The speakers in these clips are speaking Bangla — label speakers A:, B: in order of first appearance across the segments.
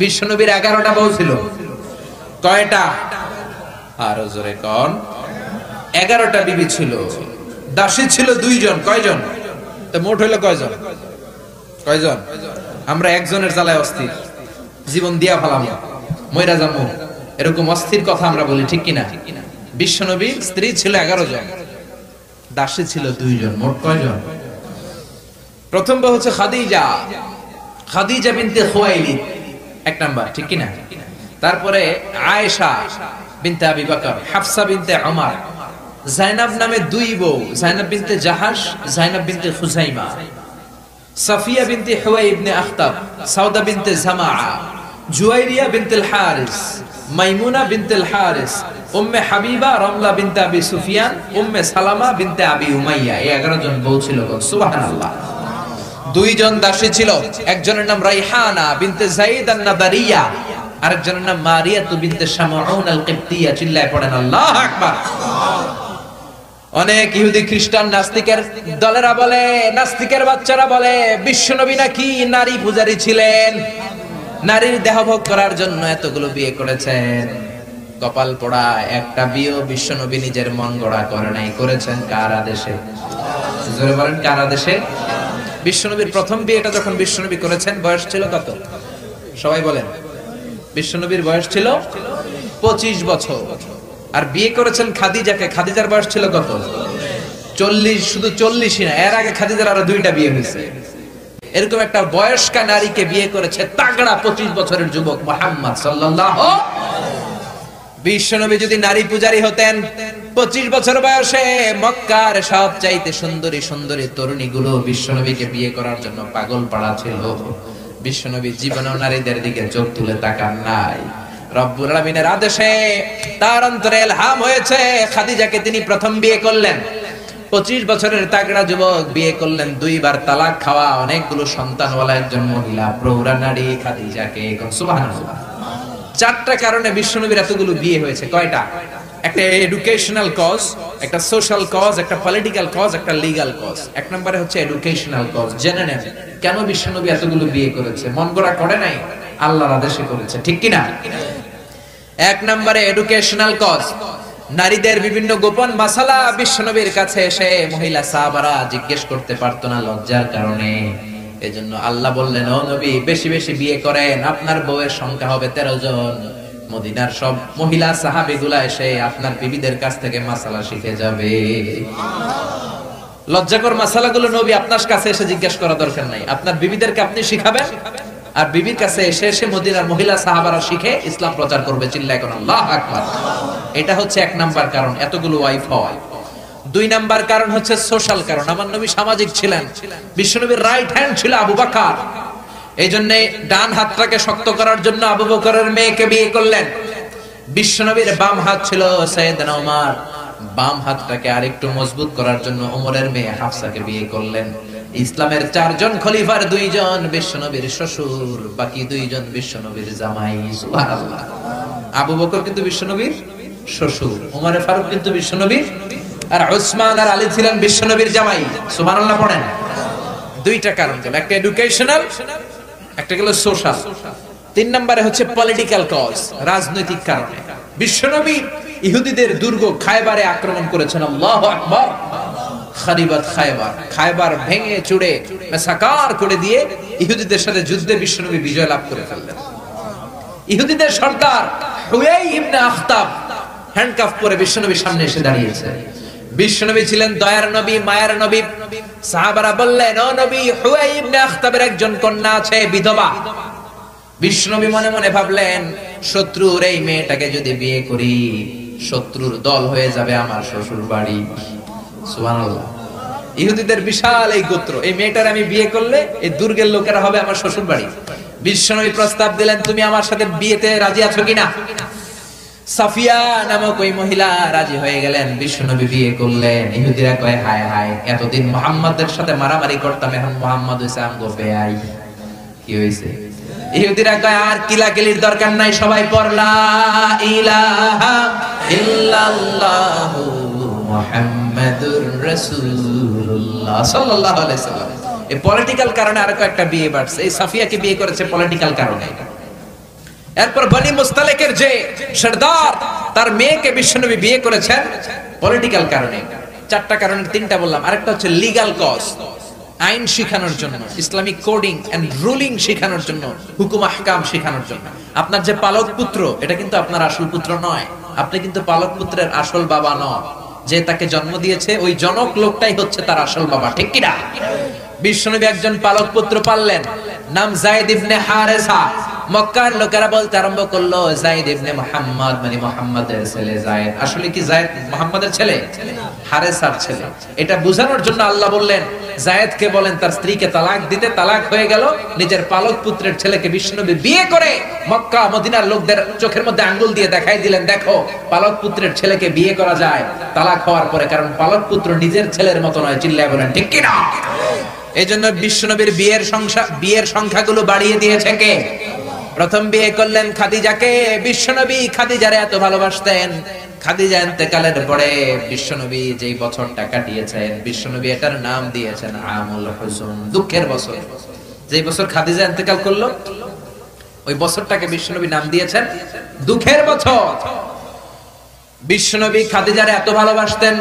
A: বিশ্বনবীর 11টা বউ ছিল। কয়টা? আরো জোরে কোন? 11টা বিবি ছিল। দাসী ছিল 2 জন। কয়জন? তো মোট হইলো কয়জন? কয়জন? আমরা একজনের জ্বালায় অস্থির, জীবন দিয়া ফেলাম, মইরা যাবো, এরকম অস্থির কথা আমরা বলি, ঠিক কিনা? বিশ্বনবীর স্ত্রী ছিল 11 জন, দাসী ছিল 2 জন। মোট কয়জন? প্রথম বউ হচ্ছে খাদিজা, খাদিজা বিনতে খুয়াইলিদ, 1 নাম্বার, ঠিক কিনা? তারপরে আয়েশা বিনতে আবি বকর, হাফসা বিনতে উমর, জাইনাব নামে 2 বউ, জাইনাব বিনতে জাহাশ, জাইনাব বিনতে খুজাইমা, সাফিয়া বিনতে হুয়াই ইবনে আখতাব, সাউদা বিনতে জামাআ, জুয়াইরিয়া বিনতুল হারিস, মাইমুনা বিনতুল হারিস, উম্মে হাবিবা রমলা বিনতে আবি সুফিয়ান, উম্মে সালামা বিনতে আবি উমাইয়া। এই 11 জন বউ ছিল। সুবহানাল্লাহ। 2 জন দাসী ছিল, একজনের নাম রাইহানা বিনতে যায়েদ আন-নাদারিয়া, আরেকজনের নাম মারিয়া বিনতে শামউন আল-কিবতিয়া। চিল্লায় পড়েন আল্লাহু আকবার। অনেক ইহুদি খ্রিস্টান নাস্তিকের দলেরা বলে, নাস্তিকের বাচ্চারা বলে বিশ্বনবী নাকি নারী পূজারী ছিলেন, নারীর দেহভোগ করার জন্য এতগুলো বিয়ে করেছেন। কপাল পোড়া, একটা বিয়েও বিশ্বনবী নিজের মন গড়া করে নাই, করেছেন কার আদেশে? জোরে বলেন, কার আদেশে? বিশ্বনবীর প্রথম বিয়েটা যখন বিশ্বনবী করেছেন বয়স ছিল কত? সবাই বলেন। বিশ্বনবীর বয়স ছিল 25 বছর। আর বিয়ে করেছেন খাদিজাকে, খাদিজার বয়স ছিল কত? 40। শুধু 40ই না, এর আগে খাদিজার আরো 2টা বিয়ে হয়েছে। এরকম একটা বয়স্কা নারীকে বিয়ে করেছে তাগড়া 25 বছরের যুবক মুহাম্মদ সাল্লাল্লাহু। বিশ্বনবী যদি নারী পূজারী হতেন, 25 বছর বয়সে মক্কার সবচাইতে সুন্দরী সুন্দরী তরুণীগুলো বিশ্বনবীকে বিয়ে করার জন্য পাগল পাড়া ছিল। বিশ্বনবী জীবনেও নারীদের দিকে চোখ তুলে তাকান নাই। রব্বুল আলামিনের আদেশে তার অন্তরে ইলহাম হয়েছে, খাদিজাকে তিনি প্রথম বিয়ে করলেন। 25 বছরের তাগড়া যুবক বিয়ে করলেন, 2 বার তালাক খাওয়া, অনেকগুলো সন্তানওয়ালা একজন মহিলা, প্রৌঢ়া নারী খাদিজাকে। সুবহানাল্লাহ। 4টা কারণে বিশ্বনবীর এতগুলো বিয়ে হয়েছে। কয়টা? একটা এডুকেশনাল কজ, একটা সোশ্যাল কজ, একটা পলিটিক্যাল কজ, একটা লিগ্যাল কজ। 1 নম্বরে হচ্ছে এডুকেশনাল কজ। জেনে নেন কেন বিশ্বনবী এতগুলো বিয়ে করেছে। মন গড়া করে নাই, আল্লাহর আদেশে করেছে, ঠিক কিনা? 1 নম্বরে এডুকেশনাল কজ। নারীদের বিভিন্ন গোপন মাসালা বিশ্বনবীর কাছে এসে মহিলা সাহাবারা জিজ্ঞেস করতে পারতো না লজ্জার কারণে। এজন্য আল্লাহ বললেন, ও নবী বেশি বেশি বিয়ে করেন, আপনার বউয়ের সংখ্যা হবে 13 জন। মদিনার সব মহিলা সাহাবীগুলা এসে আপনার বিবিদের কাছ থেকে মাসালা শিখে যাবে। লজ্জাকর মাসালাগুলো নবী আপনার কাছে এসে জিজ্ঞেস করা দরকার নাই, আপনার বিবিদেরকে আপনি শিখাবেন, আর বিবির কাছে এসে এসে মদিনার মহিলা সাহাবারা শিখে ইসলাম প্রচার করবে। চিল্লায় কোন আল্লাহু আকবার। এটা হচ্ছে 1 নাম্বার কারণ এতগুলো ওয়াইফ হওয়া। 2 নাম্বার কারণ হচ্ছে সোশ্যাল কারণ। আমার নবী সামাজিক ছিলেন। বিশ্বনবীর রাইট হ্যান্ড ছিল আবু বকর, এই জন্য ডান হাতটাকে শক্ত করার জন্য আবু বকরের মেয়েকে বিয়ে করলেন। বিশ্বনবীর বাম হাত ছিল সাইয়েদনা ওমর, বাম হাতটাকে আরেকটু মজবুত করার জন্য ওমরের মেয়ে হাফসাকে বিয়ে করলেন। ইসলামের 4 জন খলিফার 2 জন বিশ্বনবীর শ্বশুর, বাকি 2 জন বিশ্বনবীর জামাই। সুবহানাল্লাহ। আবু বকর কিন্তু বিশ্বনবীর শ্বশুর, ওমর ফারুক কিন্তু বিশ্বনবীর, আর উসমান আর আলী ছিলেন বিশ্বনবীর জামাই। সুবহানাল্লাহ পড়েন। 2টা কারণ গেল, একটা এডুকেশনাল, একটা গেল সোশ্যাল। 3 নম্বরে হচ্ছে পলিটিক্যাল কজ, রাজনৈতিক কারণে। বিশ্বনবী ইহুদিদের দুর্গ খায়বারে আক্রমণ করেছেন। আল্লাহু আকবার। খারিবাত খায়বার, খায়বার ভেঙে চুড়ে মাসাকার করে দিয়ে ইহুদিদের সাথে যুদ্ধে বিশ্বনবী বিজয় লাভ করে ফেললেন। ইহুদিদের সর্দার হুয়াই ইবনে আখতাব হ্যান্ডকাফ করে বিশ্বনবীর সামনে এসে দাঁড়িয়েছে। বিশ্বনবী ছিলেন দয়ার নবী, মায়ার নবী। সাহাবারা বললেন, ও নবী, হুয়াই ইবনে আখতাবের একজন কন্যা আছে, বিধবা। বিশ্বনবী মনে মনে ভাবলেন, শত্রুর এই মেয়েটাকে যদি বিয়ে করি, শত্রুর দল হয়ে যাবে আমার শ্বশুর বাড়ি। সুবহানাল্লাহ। ইহুদিদের বিশাল এই গোত্র, এই মেয়েটার আমি বিয়ে করলে এই দুর্গের লোকেরা হবে আমার শ্বশুর বাড়ি। বিশ্বনবী প্রস্তাব দিলেন, তুমি আমার সাথে বিয়েতে রাজি আছো কিনা? সাফিয়া নামক ওই মহিলা রাজি হয়ে গেলেন। বিশ্বনবী বিয়ে করলেন। ইহুদিরা কয়, হায় হায়, এতদিন মুহাম্মাদের সাথে মারামারি করতাম, এখন মুহাম্মদ হইছে আমগো বেয়াই। কি হইছে? ইহুদিরা কয়, আর কিলাকিলির দরকার নাই, সবাই পড় লা ইলাহা ইল্লাল্লাহু মুহাম্মাদুর রাসূলুল্লাহ সাল্লাল্লাহু আলাইহি সাল্লাম। এই পলিটিক্যাল কারণে আর একটা বিয়ে বাড়ছে। এই সাফিয়াকে বিয়ে করেছে পলিটিক্যাল কারণে। এরপর বনি মুস্তালিকের যে সরদার, তার মেয়েকে বিশ্বনবী বিয়ে করেছেন পলিটিক্যাল কারণে। চারটা কারণের তিনটা বললাম, আরেকটা হচ্ছে লিগ্যাল কজ, আইন শিখানোর জন্য, ইসলামিক কোডিং এন্ড রুলিং শিখানোর জন্য, হুকুম আহকাম শিখানোর জন্য। আপনার যে পালক পুত্র, এটা কিন্তু আপনার আসল পুত্র নয়, আপনি কিন্তু পালক পুত্রের আসল বাবা নন। যে তাকে জন্ম দিয়েছে ওই জনক লোকটাই হচ্ছে তার আসল বাবা, ঠিক কি না? বিশ্বনবী একজন পালক পুত্র পাললেন, নাম যায়েদ ইবনে হারেসা। মক্কার লোকেরা বলতে আরম্ভ করলো যায়েদ ইবনে মুহাম্মদ, মানে মুহাম্মাদের ছেলে যায়েদ। আসলে কি যায়েদ মুহাম্মাদের ছেলে? হারেসার ছেলে। এটা বোঝানোর জন্য আল্লাহ বললেন যায়েদকে বলেন তার স্ত্রীকে তালাক দিতে। তালাক হয়ে গেল, নিজের পালক পুত্রের ছেলেকে বিশ্বনবী বিয়ে করে মক্কা মদিনার লোকদের চোখের মধ্যে আঙ্গুল দিয়ে দেখাই দিলেন, দেখো পালক পুত্রের ছেলেকে বিয়ে করা যায় তালাক হওয়ার পরে, কারণ পালক পুত্র নিজের ছেলের মতো নয়। চিল্লায় বলেন ঠিক কি না? এইজন্য বিশ্বনবীর বিয়ের সংখ্যাগুলো বাড়িয়ে দিয়েছে কে? প্রথম বিয়ে করলেন খাদিজাকে। বিশ্বনবী খাদিজারে এত ভালোবাসতেন, খাদিজা ইন্তেকালের পরে বিশ্বনবী যেই বছরটা কাটিয়েছেন, বিশ্বনবী এটার নাম দিয়েছেন আমুল হুজুন, দুঃখের বছর। যেই বছর খাদিজা ইন্তেকাল করলো ওই বছরটাকে বিশ্বনবী নাম দিয়েছেন দুঃখের বছর। বিশ্বনবী খাদিজারে এত ভালোবাসতেন,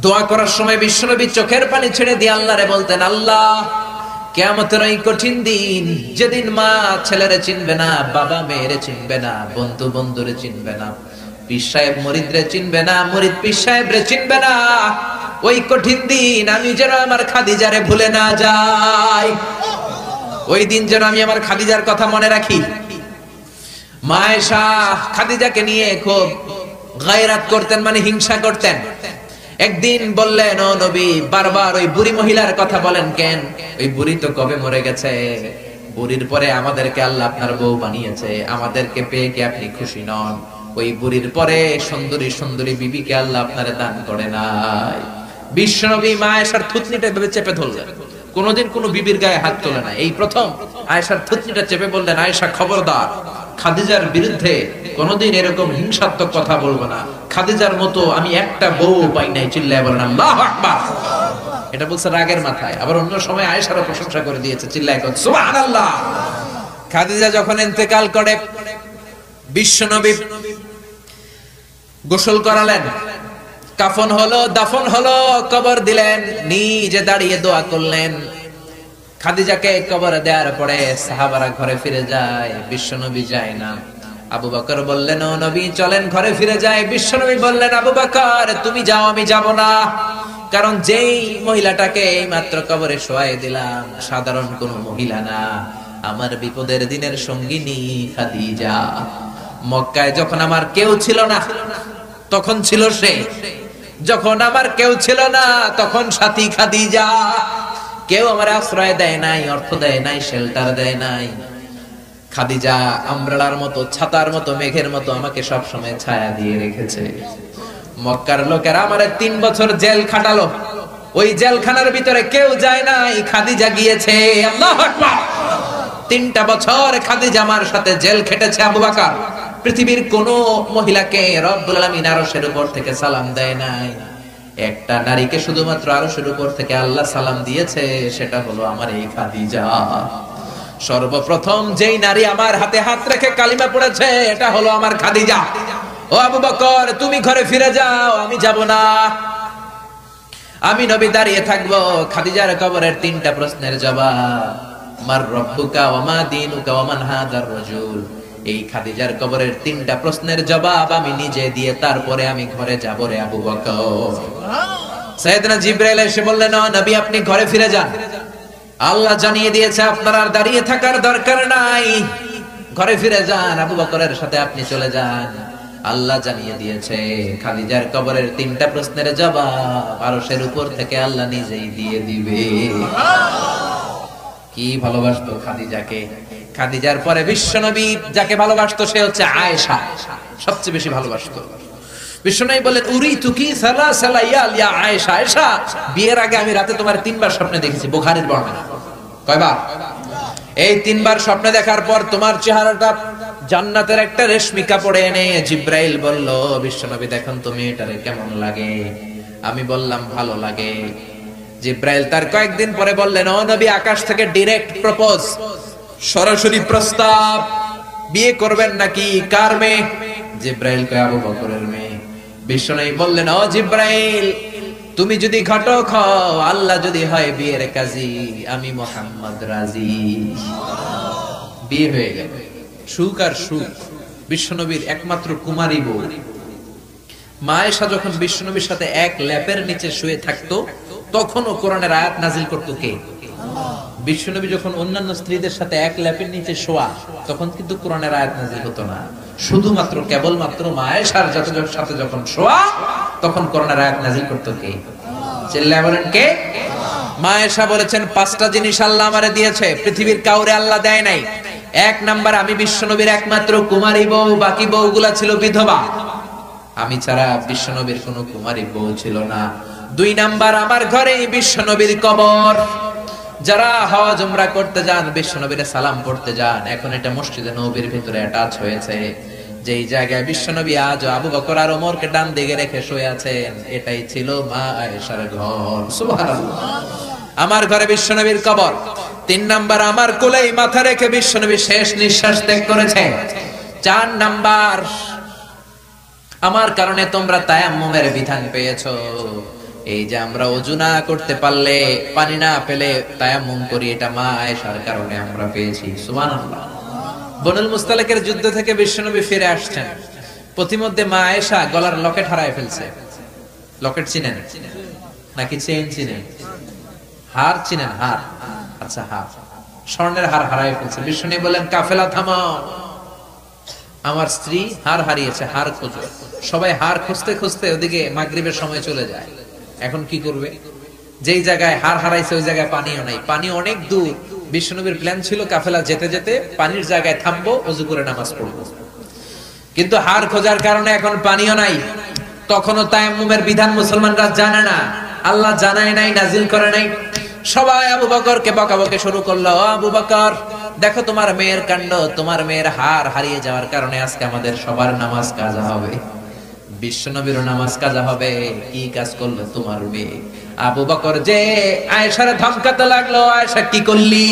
A: দোয়া করার সময় বিশ্বনবী চোখের পানি ছেড়ে দিয়ে আল্লাহরে বলতেন, আল্লাহ কিয়ামতের এই কঠিন দিন, যেদিন মা ছেলেরে চিনবে না, বাবা মেয়েরে চিনবে না, বন্ধু বন্ধুরে চিনবে না, পীর সাহেব মুরিদরে চিনবে না, মুরিদ পীর সাহেবরে চিনবে না, ওই কঠিন দিন আমি যেন আমার খাদিজারে ভুলে না যাই, ওই দিন যেন আমি আমার খাদিজার কথা মনে রাখি। মা আয়েশা খাদিজাকে নিয়ে খুব গায়রাত করতেন, মানে হিংসা করতেন। একদিন বললেন, ও নবী, বারবার ওই বুড়ি মহিলার কথা বলেন কেন? ওই বুড়ি তো কবে মরে গেছে, বুড়ির পরে আমাদেরকে আল্লাহ আপনার বউ বানিয়েছে, আমাদেরকে পেয়ে কি আপনি খুশি নন? ওই বুড়ির পরে সুন্দরী সুন্দরী বিবিকে আল্লাহ আপনারে দান করে নাই। বিশ্বনবী মা আয়েশার থুতনিটা ভেবে চেপে ধরলেন, কোনদিন কোন বিবির গায়ে হাত তোলে না, এই প্রথম আয়েশার থুতনিটা চেপে বললেন, আয়েশা খবরদার, খাদিজার বিরুদ্ধে কোনদিন এরকম হিংসাত্মক কথা বলবো না, খাদিজার মতো আমি একটা বউ পাই নাই। চিল্লায় বলেন আল্লাহু আকবার। এটা বলছে রাগের মাথায়, আবার অন্য সময় আয়েশারও প্রশংসা করে দিয়েছে, চিল্লায় কর সুবহানাল্লাহ। খাদিজা যখন ইন্তেকাল করে বিশ্বনবী গোসল করালেন, কাফন হলো, দাফন হলো, কবর দিলেন, নিজে দাঁড়িয়ে দোয়া করলেন। খাদিজাকে কবরে দেওয়ার পরে সাহাবারা ঘরে ফিরে যায়, বিশ্বনবী যায় না। আবু বকর বললেন, ও নবী চলেন ঘরে ফিরে যায়। বিশ্বনবী বললেন, আবু বকর তুমি যাও, আমি যাব না, কারণ যেই মহিলাটাকে এই মাত্র কবরে শোয়াই দিলাম সাধারণ কোন মহিলা না, আমার বিপদের দিনের সঙ্গিনী খাদিজা। মক্কায় যখন আমার কেউ ছিল না তখন ছিল সে, যখন আমার কেউ ছিল না তখন সাথী খাদিজা। কেউ আমার আশ্রয় দেয় নাই, অর্থ দেয় নাই, শেল্টার দেয় নাই, খাদিজা আমব্রেলার মতো, ছাতার মতো, মেঘের মতো আমাকে সব সময় ছায়া দিয়ে রেখেছে। মক্কার লোকেরা আমারে 3 বছর জেল খাটালো, ওই জেলখানার ভিতরে কেউ যায় নাই, খাদিজা গিয়েছে। আল্লাহু আকবার। 3টা বছর খাদিজা আমার সাথে জেল খেটেছে। আবু বকর পৃথিবীর কোন মহিলাকে রব্বুল আলামিন আরশের উপর থেকে সালাম দেয় নাই, একটা নারীকে শুধুমাত্র আরশের উপর থেকে আল্লাহ সালাম দিয়েছে, সেটা হলো আমার এই খাদিজা। সর্বপ্রথম যেই নারী আমার হাতে হাত রেখে কালিমা পড়েছে এটা হলো আমার খাদিজা। ও আবু বকর তুমি ঘরে ফিরে যাও, আমি যাব না, আমি নবী দাঁড়িয়ে থাকবো। খাদিজার কবরের 3টা প্রশ্নের জবাব, মার রব্বুকা ওয়া মা দীনুকা ওয়া মান হাদার রাজুল, এই খাদিজার কবরের 3টা প্রশ্নের জবাব আমি নিজে দিয়ে তারপরে আমি ঘরে যাব রে আবু বকর। সাইয়েদনা জিবরাইল এসে বললেন, ও নবী আপনি ঘরে ফিরে যান, আল্লাহ জানিয়ে দিয়েছে আপনার আর দাঁড়িয়ে থাকার দরকার নাই, ঘরে ফিরে যান, আবু বকরের সাথে আপনি চলে যান। আল্লাহ জানিয়ে দিয়েছে খাদিজার কবরের 3টা প্রশ্নের জবাব আরশের উপর থেকে আল্লাহ নিজেই দিয়ে দিবে। কি ভালোবাসতো খাদিজাকে। খাদিজার পরে বিশ্বনবী যাকে ভালোবাসতো সে হচ্ছে আয়েশা, সবচেয়ে বেশি ভালোবাসতো। বিশ্বনবী বলেন, উরিতু কি সালাসালা ইয়া আয়েশা, আয়েশা বিয়ের আগে আমি রাতে তোমার 3বার স্বপ্নে দেখেছি। বুখারীর বর্ণনা। কয়বার? এই 3বার স্বপ্নে দেখার পর তোমার চেহারাটা জান্নাতের একটা রেশমি কাপড়ে এনে জিবরাইল বলল, বিশ্বনবী দেখুন তুমি এটারে কেমন লাগে? আমি বললাম ভালো লাগে। জিবরাইল তার কয়েকদিন পরে বললেন, ও নবী আকাশ থেকে ডাইরেক্ট প্রপোজ, সরাসরি প্রস্তাব, বিয়ে করবেন নাকি? কার মেয়ে? জিব্রাইল কয় আবু বকরের মেয়ে। বিশ্বনবী বললেন, ও জিব্রাইল, তুমি যদি ঘটক হও, আল্লাহ যদি হয় বিয়ের কাজী, আমি মুহাম্মদ রাজি। বিয়ে হয়ে গেল, সুখ আর সুখ। বিশ্বনবীর একমাত্র কুমারী বউ মা আয়েশা যখন বিশ্বনবীর সাথে এক ল্যাপের নিচে শুয়ে থাকতো, তখনও কোরআনের আয়াত নাজিল করতো কে? বিশ্বনবী যখন অন্যান্য স্ত্রীদের সাথে এক ল্যাপের নিচে শোয়া, তখন কিন্তু কোরআনের আয়াত নাজিল হতো না। শুধুমাত্র কেবলমাত্র মা আয়েশার সাথে যখন শোয়া, তখন কোরআনের আয়াত নাজিল করতো কে? চিল্লায় বলেন কে? মা আয়েশা বলেছেন, 5টা জিনিস আল্লাহ আমারে দিয়েছে, পৃথিবীর কাউরে আল্লাহ দেয় নাই। 1 নাম্বার, আমি বিশ্বনবীর একমাত্র কুমারী বউ, বাকি বউগুলা ছিল বিধবা। আমি ছাড়া বিশ্বনবীর কোনো কুমারী বউ ছিল না। 2 নাম্বার, আমার ঘরেই বিশ্বনবীর কবর। যারা হজ উমরা করতে যান, বিশ্বনবীর সালাম পড়তে যান, এখন এটা মসজিদে নববীর ভিতরে অ্যাটাচ হয়েছে। যেই জায়গায় বিশ্বনবী আজ আবু বকর আর ওমরকে ডান দিকে রেখে শুয়ে আছেন, এটাই ছিল মা আয়েশার ঘর। সুবহানাল্লাহ। আমার ঘরে বিশ্বনবীর কবর। 3 নাম্বার, আমার কোলেই মাথা রেখে বিশ্বনবী শেষ নিঃশ্বাস ত্যাগ করেছে। 4 নাম্বার, আমার কারণে তোমরা তায়াম্মুমের বিধান পেয়েছো। এই যে আমরা ওযু না করতে পারলে, পানি না পেলে তায়াম্মুম করি, এটা মা আয়েশার কারণে আমরা পেয়েছি। সুবহানাল্লাহ। বনুল মুস্তালিকের যুদ্ধ থেকে বিশ্বনবী ফিরে আসছেন, পথিমধ্যে মা আয়েশা গলার লকেট হারায় ফেলছে। লকেট চিনেন নাকি চেইন চিনেন? হার চিনেন? হার, আচ্ছা হার, স্বর্ণের হার হারায় ফেলছে। বিশ্বনবী বলেন, কাফেলা থামাও, আমার স্ত্রী হার হারিয়েছে, হার খোঁজো। সবাই হার খুঁজতে খুঁজতে ওদিকে মাগরিবের সময় চলে যায়। এখন কি করবে? যেই জায়গায় হার হারাইছে ওই জায়গায় পানিও নাই, পানি অনেক দূর। বিশ্বনবীর প্ল্যান ছিল কাফেলা যেতে যেতে পানির জায়গায় থামবো, ওযু করে নামাজ পড়বো। কিন্তু হার খোঁজার কারণে এখন পানিও নাই। তখনও তায়াম্মুমের বিধান মুসলমানরা জানে না, আল্লাহ জানায় নাই, নাজিল করে নাই। সবাই আবু বকরকে বকাবকি শুরু করলো, ও আবু বকর, দেখো তোমার মেয়ের কাণ্ড, তোমার মেয়ের হার হারিয়ে যাওয়ার কারণে আজকে আমাদের সবার নামাজ কাজা হবে, বিশ্বনবীর নামাজ কাজা হবে। কি কাজ করলো তোমার মেয়ে? আবু বকর যে আয়েশারে ধমকাতে লাগলো, আয়েশা কি করলি?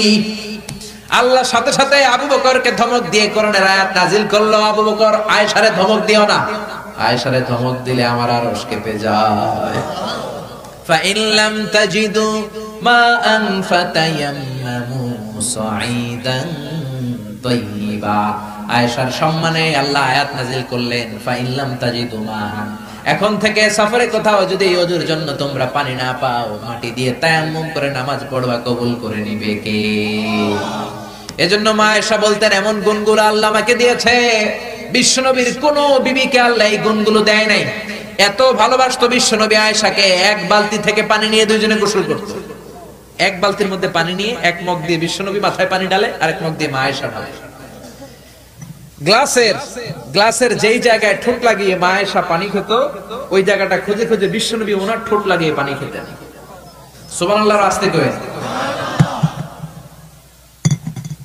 A: আল্লাহ সাথে সাথে আবু বকরকে ধমক দিয়ে কোরআনের আয়াত নাজিল করলো, আবু বকর আয়েশারে ধমক দিও না, আয়েশারে ধমক দিলে আমার আরশ কেঁপে যায়। فإن لم تجدوا ماء فتيمموا صعيدا طيبا। আয়েশার সম্মানে আল্লাহ আয়াত নাজিল করলেন, فإن لم تجدوا ماء, এখন থেকে সফরে কোথাও যদি ওযুর জন্য তোমরা পানি না পাও, মাটি দিয়ে তায়াম্মুম করে নামাজ পড়বা, কবুল করে নিবে কে? এজন্য মা আয়েশা বলতেন, এমন গুণগুলো আল্লাহ আমাকে দিয়েছে, বিশ্বনবীর কোন বিবিকে আল্লাহ এই গুণগুলো দেয় নাই। এত ভালোবাসতো বিশ্বনবী আয়েশাকে, 1 বালতি থেকে পানি নিয়ে দুইজনে গোসল করত। 1 বালতির মধ্যে পানি নিয়ে 1 মগ দিয়ে বিশ্বনবী মাথায় পানি ঢালে, আর 1 মগ দিয়ে মা আয়েশা ঢালে। গ্লাসের যেই জায়গায় ঠোঁট লাগিয়ে মা আয়েশা পানি খেত, ওই জায়গাটা খুঁজে খুঁজে বিশ্বনবী ওনার ঠোঁট লাগিয়ে পানি খেতেন। সুবহানাল্লাহ। আস্তে করে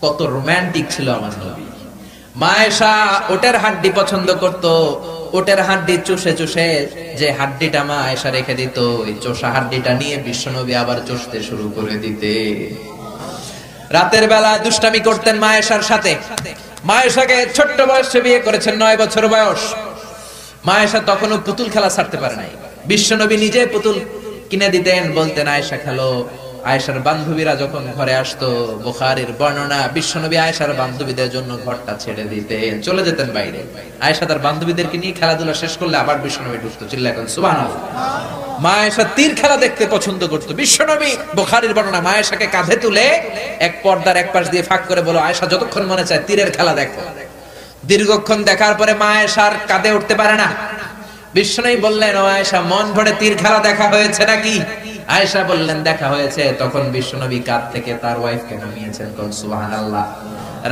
A: কত রোমান্টিক ছিল আমার নবী। মা আয়েশা ওটের হাড্ডি পছন্দ করত, ওটের হাড্ডি চুষে চুষে যে হাড্ডিটা মা আয়েশা রেখে দিত, ওই চোষা হাড্ডিটা নিয়ে বিশ্বনবী আবার চুষতে শুরু করে দিতে। রাতের বেলা দুষ্টামি করতেন মা আয়েশার সাথে। মা আয়েশাকে ছোট্ট বয়সে বিয়ে করেছেন, 9 বছর বয়স। মা আয়েশা তখনও পুতুল খেলা ছাড়তে পারে নাই। বিশ্বনবী নিজে পুতুল কিনে দিতেন, বলতেন আয়েশা খেলো। আয়েশার বান্ধবীরা যখন ঘরে আসতো, বুখারীর বর্ণনা, বিশ্বনবী আয়েশার বান্ধবীদের জন্য ঘরটা ছেড়ে দিতেন, চলে যেতেন বাইরে। আয়েশা তার বান্ধবীদেরকে নিয়ে খেলাধুলা শেষ করলে আবার বিশ্বনবী ঢুকতো। চিল্লায় বলেন সুবহানাল্লাহ। মা আয়েশা তীর খেলা দেখতে পছন্দ করতো। বিশ্বনবী, বুখারীর বর্ণনা, মা আয়েশাকে কাঁধে তুলে এক পর্দার এক পাশ দিয়ে ফাঁক করে বলো, আয়েশা যতক্ষণ মনে চায় তীরের খেলা দেখো। দীর্ঘক্ষণ দেখার পরে মা আয়েশার কাঁধে উঠতে পারে না। বিশ্বনবী বললেন, ও আয়েশা, মন ভরে তীর খেলা দেখা হয়েছে নাকি? আয়েশা বললেন, দেখা হয়েছে। তখন বিশ্বনবী কাঁধ থেকে তার ওয়াইফকে নামিয়েছেন। সুবহানাল্লাহ।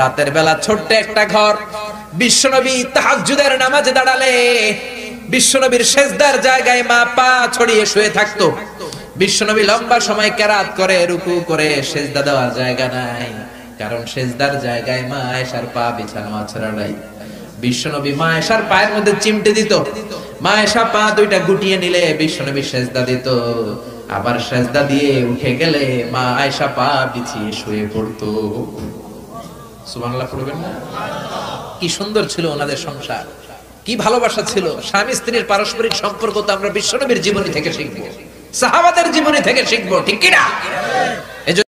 A: রাতের বেলা ছোট্ট একটা ঘর, বিশ্বনবী তাহাজ্জুদের নামাজে দাঁড়ালে বিশ্বনবীর সেজদার জায়গায় মা পা ছড়িয়ে শুয়ে থাকতো। বিশ্বনবী লম্বা সময় কেরাত করে, রুকু করে, সেজদা দেওয়ার জায়গা নাই, কারণ সেজদার জায়গায় মা আয়েশার পা বিছানো আছড়া নাই। বিশ্বনবী মা আয়েশার পায়ের মধ্যে চিমটে দিত। মা আয়েশা পা দুইটা গুটিয়ে নিলে বিশ্বনবী সেজদা দিত। আবার সেজদা দিয়ে উঠে গেলে মা আয়েশা পা বিছিয়ে শুয়ে পড়তো। সুবহানাল্লাহ পড়বেন না? কি সুন্দর ছিল ওনাদের সংসার, কি ভালোবাসা ছিল। স্বামী স্ত্রীর পারস্পরিক সম্পর্ক তো আমরা বিশ্বনবীর জীবনী থেকে শিখবো, সাহাবাদের জীবনী থেকে শিখবো, ঠিক কিনা?